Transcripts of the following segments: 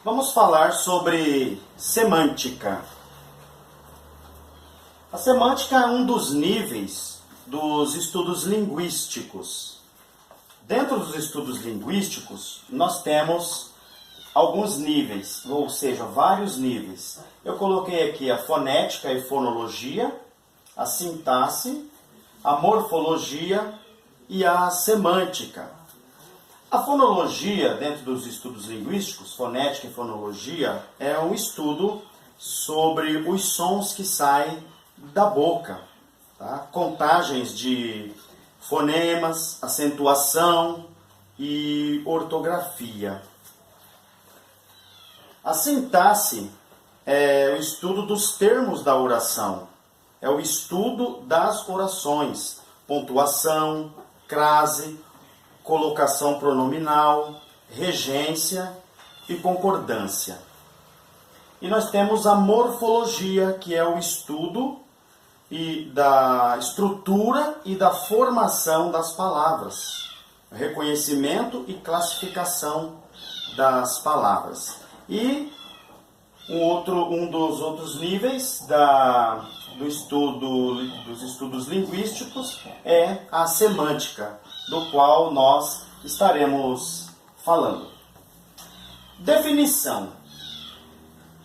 Vamos falar sobre semântica. A semântica é um dos níveis dos estudos linguísticos. Dentro dos estudos linguísticos, nós temos alguns níveis, ou seja, vários níveis. Eu coloquei aqui a fonética e fonologia, a sintaxe, a morfologia e a semântica. A fonologia, dentro dos estudos linguísticos, fonética e fonologia, é um estudo sobre os sons que saem da boca, tá? Contagens de fonemas, acentuação e ortografia. A sintaxe é o estudo dos termos da oração, é o estudo das orações, pontuação, crase, colocação pronominal, regência e concordância. E nós temos a morfologia, que é o estudo da estrutura e da formação das palavras, reconhecimento e classificação das palavras. E um dos outros níveis dos estudos linguísticos é a semântica, do qual nós estaremos falando. Definição.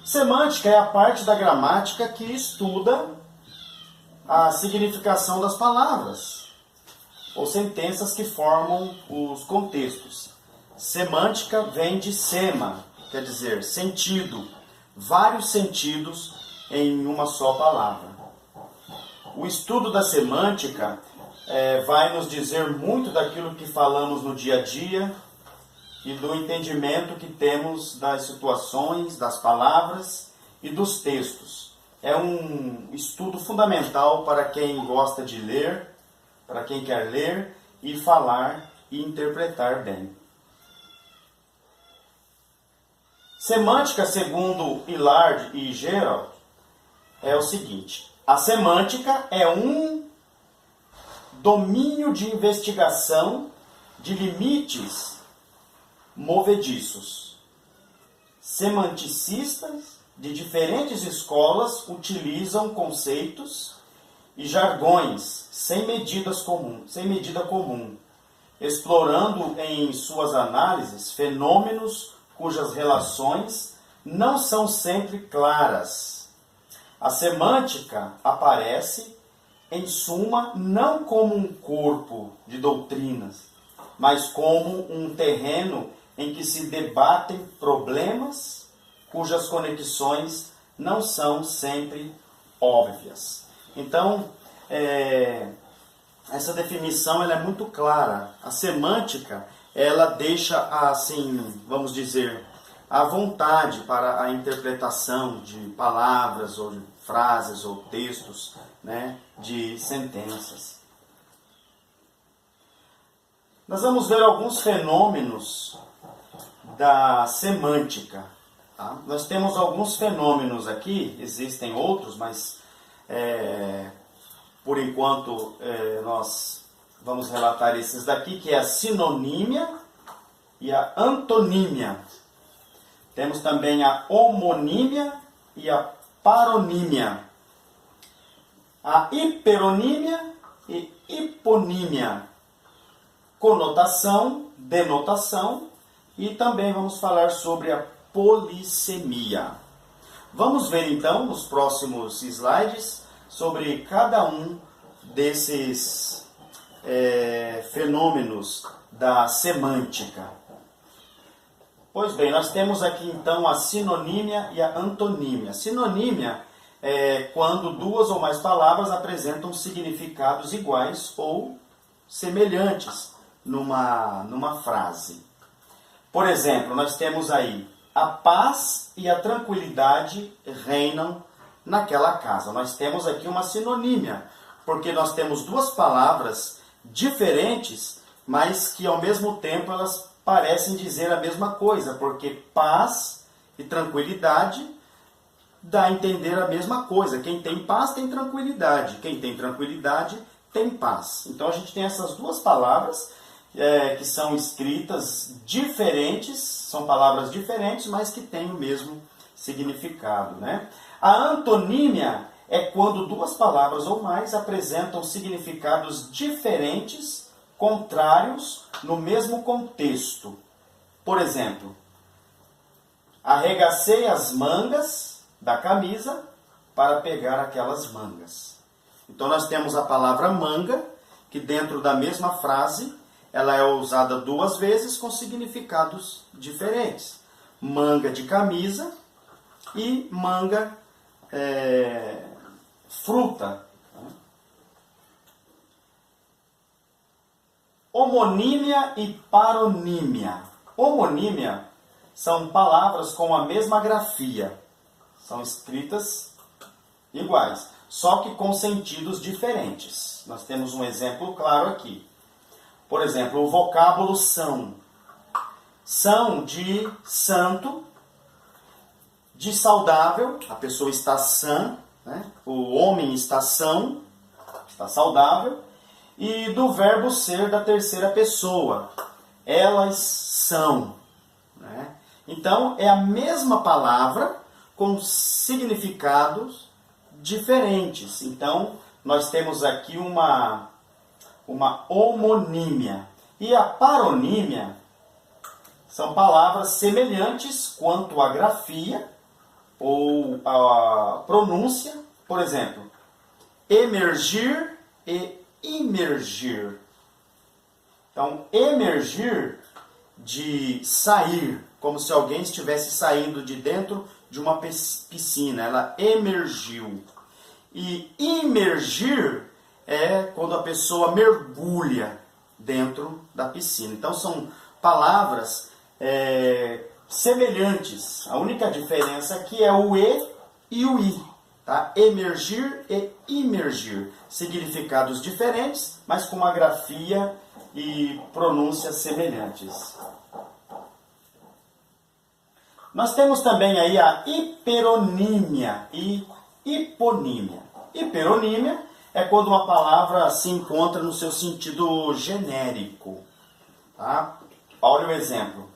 Semântica é a parte da gramática que estuda a significação das palavras ou sentenças que formam os contextos. Semântica vem de sema, quer dizer, sentido, vários sentidos em uma só palavra. O estudo da semântica vai nos dizer muito daquilo que falamos no dia a dia e do entendimento que temos das situações, das palavras e dos textos. É um estudo fundamental para quem gosta de ler, para quem quer ler e falar e interpretar bem. Semântica, segundo Hillard e Gerald, é o seguinte: a semântica é um domínio de investigação de limites movediços. Semanticistas de diferentes escolas utilizam conceitos e jargões sem medida comum, explorando em suas análises fenômenos cujas relações não são sempre claras. A semântica aparece, em suma, não como um corpo de doutrinas, mas como um terreno em que se debatem problemas cujas conexões não são sempre óbvias. Então, essa definição ela é muito clara. A semântica, ela deixa, assim, vamos dizer, à vontade para a interpretação de palavras ou de frases ou textos, né, de sentenças. Nós vamos ver alguns fenômenos da semântica. Tá? Nós temos alguns fenômenos aqui, existem outros, mas por enquanto nós vamos relatar esses daqui, que é a sinonímia e a antonímia. Temos também a homonímia e a paronímia. A hiperonímia e hiponímia. Conotação, denotação e também vamos falar sobre a polissemia. Vamos ver então nos próximos slides sobre cada um desses fenômenos da semântica. Pois bem, nós temos aqui então a sinonímia e a antonímia. Sinonímia é quando duas ou mais palavras apresentam significados iguais ou semelhantes numa frase. Por exemplo, nós temos aí: a paz e a tranquilidade reinam naquela casa. Nós temos aqui uma sinonímia, porque nós temos duas palavras diferentes, mas que ao mesmo tempo elas parecem dizer a mesma coisa, porque paz e tranquilidade dá a entender a mesma coisa. Quem tem paz tem tranquilidade, quem tem tranquilidade tem paz. Então a gente tem essas duas palavras que são escritas diferentes, são palavras diferentes, mas que têm o mesmo significado, né? A antonímia é quando duas palavras ou mais apresentam significados diferentes, contrários, no mesmo contexto. Por exemplo, arregacei as mangas da camisa para pegar aquelas mangas. Então nós temos a palavra manga, que dentro da mesma frase, ela é usada duas vezes com significados diferentes. Manga de camisa e manga fruta. Homonímia e paronímia. Homonímia são palavras com a mesma grafia. São escritas iguais, só que com sentidos diferentes. Nós temos um exemplo claro aqui. Por exemplo, o vocábulo são. São de santo, de saudável, a pessoa está sã, né? O homem está são, está saudável, e do verbo ser da terceira pessoa. Elas são. Né? Então, é a mesma palavra com significados diferentes. Então, nós temos aqui uma homonímia. E a paronímia são palavras semelhantes quanto à grafia ou à pronúncia. Por exemplo, emergir e imergir. Então, emergir de sair, como se alguém estivesse saindo de dentro de uma piscina. Ela emergiu. E imergir é quando a pessoa mergulha dentro da piscina. Então, são palavras semelhantes. A única diferença aqui é o e o i. Tá? Emergir e imergir. Significados diferentes, mas com uma grafia e pronúncias semelhantes. Nós temos também aí a hiperonímia e hiponímia. Hiperonímia é quando uma palavra se encontra no seu sentido genérico. Tá? Olha o exemplo.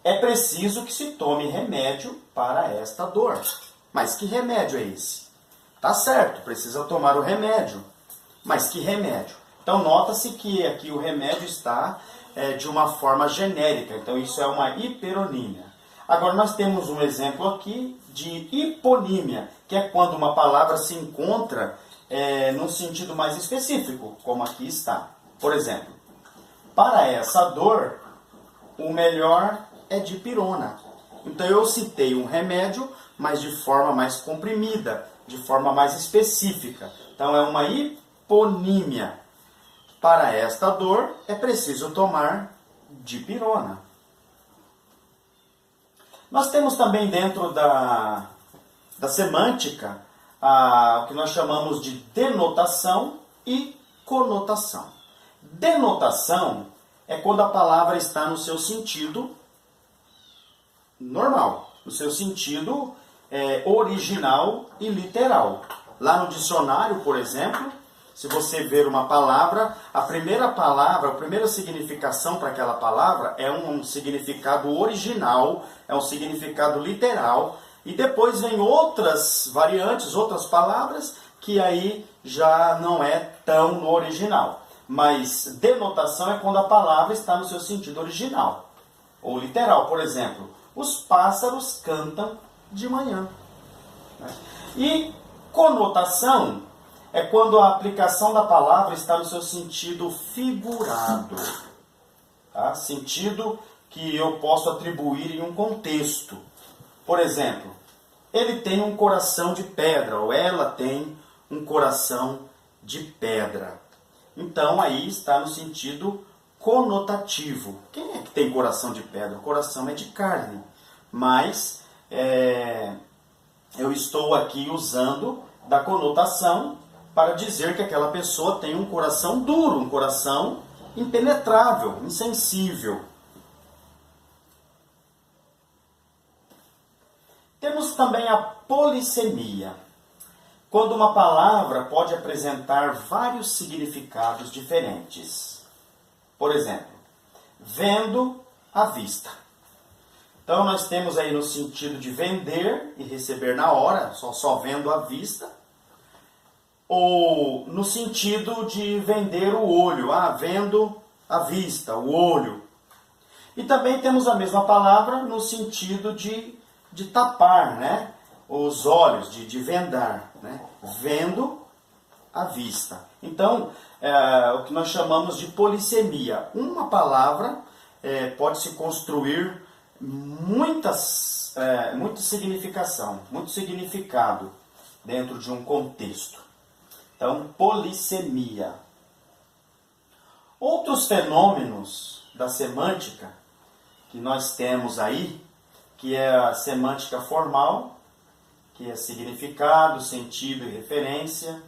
É preciso que se tome remédio para esta dor. Mas que remédio é esse? Tá certo, precisa tomar o remédio. Mas que remédio? Então, nota-se que aqui o remédio está de uma forma genérica. Então, isso é uma hiperonímia. Agora, nós temos um exemplo aqui de hiponímia, que é quando uma palavra se encontra num sentido mais específico, como aqui está. Por exemplo, para essa dor, o melhor é dipirona. Então, eu citei um remédio, mas de forma mais comprimida, de forma mais específica. Então, é uma hiponímia. Para esta dor, é preciso tomar dipirona. Nós temos também dentro da semântica o que nós chamamos de denotação e conotação. Denotação é quando a palavra está no seu sentido normal, no seu sentido original e literal. Lá no dicionário, por exemplo, se você ver uma palavra, a primeira significação para aquela palavra é um significado original, é um significado literal, e depois vem outras variantes, outras palavras, que aí já não é tão no original. Mas denotação é quando a palavra está no seu sentido original, ou literal. Por exemplo, os pássaros cantam de manhã. E conotação é quando a aplicação da palavra está no seu sentido figurado. Tá? Sentido que eu posso atribuir em um contexto. Por exemplo, ele tem um coração de pedra, ou ela tem um coração de pedra. Então, aí está no sentido conotativo. Quem é que tem coração de pedra? O coração é de carne. Mas eu estou aqui usando da conotação para dizer que aquela pessoa tem um coração duro, um coração impenetrável, insensível. Temos também a polissemia, quando uma palavra pode apresentar vários significados diferentes. Por exemplo, vendo à vista. Então nós temos aí no sentido de vender e receber na hora, só vendo à vista, ou no sentido de vender o olho, vendo à vista, o olho. E também temos a mesma palavra no sentido de tapar, né, os olhos, de vendar, né, vendo à vista. Então, o que nós chamamos de polissemia. Uma palavra pode se construir muita significação, muito significado dentro de um contexto. Então, polissemia. Outros fenômenos da semântica que nós temos aí, que é a semântica formal, que é significado, sentido e referência.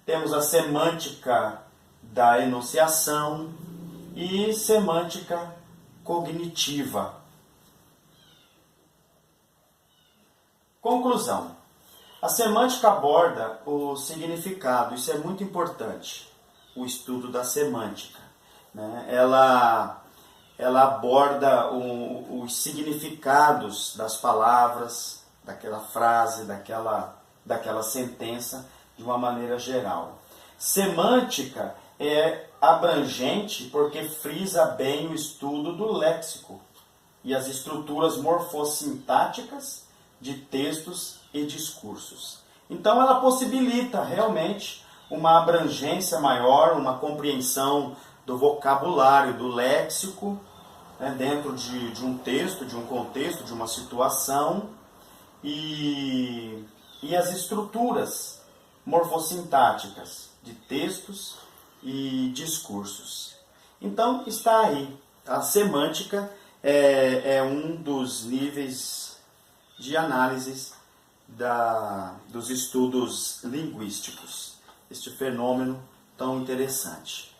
Temos a semântica da enunciação e semântica cognitiva. Conclusão. A semântica aborda o significado, isso é muito importante, o estudo da semântica, né? Ela aborda os significados das palavras, daquela frase, daquela sentença, de uma maneira geral. Semântica é abrangente porque frisa bem o estudo do léxico e as estruturas morfossintáticas de textos e discursos. Então ela possibilita realmente uma abrangência maior, uma compreensão do vocabulário, do léxico, né, dentro de um texto, de um contexto, de uma situação, e as estruturas morfossintáticas de textos e discursos. Então está aí. A semântica é um dos níveis de análise dos estudos linguísticos. Este fenômeno tão interessante.